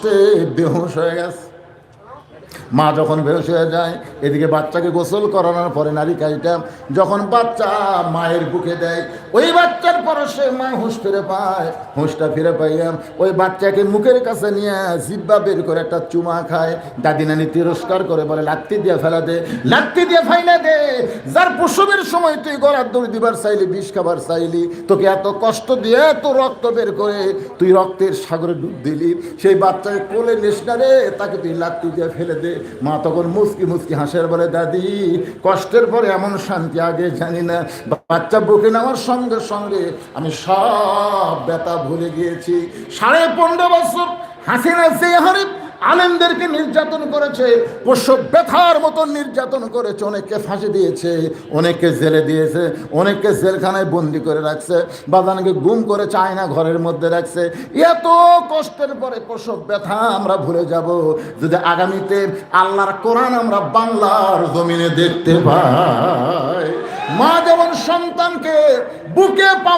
কষ্টে বেহুশ হয়ে গেছে। মা যখন বেহুশ হয়ে যায়, এদিকে বাচ্চাকে গোসল করানোর পরে নারী কাইটা যখন বাচ্চা মায়ের বুকে দেয়, ওই বাচ্চার পরশে মা হুঁশ ফিরে পায়। হুঁশটা ফিরে পাইয়া ওই বাচ্চাকে মুখের কাছে নিয়ে জিব্বা বের করে একটা চুমা খায়। দাদি নানি তিরস্কার করে বলে, লাত্তি দিয়ে ফেলা দে, লাত্তি দিয়ে ফাইলে দে। যার প্রসবের সময় তুই গলার দড়ি দিবার চাইলি, বিষ খাবার চাইলি, তোকে এত কষ্ট দিয়ে এত রক্ত বের করে তুই রক্তের সাগরে ডুব দিলি, সেই বাচ্চাকে কোলে নিস না রে, তাকে তুই লাত্তি দিয়ে ফেলে দে। মা তখন মুচকি মুচকি হাসের বলে, দাদি কষ্টের পরে এমন শান্তি আগে জানি না। বাচ্চা বুকে নেওয়ার সঙ্গে সঙ্গে আমি সব ব্যথা ভুলে গিয়েছি। 15.5 বছর হাসিনা জিয়াহারি আলেমদেরকে নির্যাতন করেছে, প্রসব ব্যথার মতন নির্যাতন করেছে, অনেককে ফাঁসি দিয়েছে, অনেককে জেলে দিয়েছে, অনেককে জেলখানায় বন্দি করে রাখছে, বাদানকে গুম করে চায়না ঘরের মধ্যে রাখছে। এত কষ্টের পরে প্রসব ব্যথা আমরা ভুলে যাব যদি আগামীতে আল্লাহর কোরআন আমরা বাংলার জমিনে দেখতে পাই। মা যেমন সন্তানকে বুকে পাওয়ার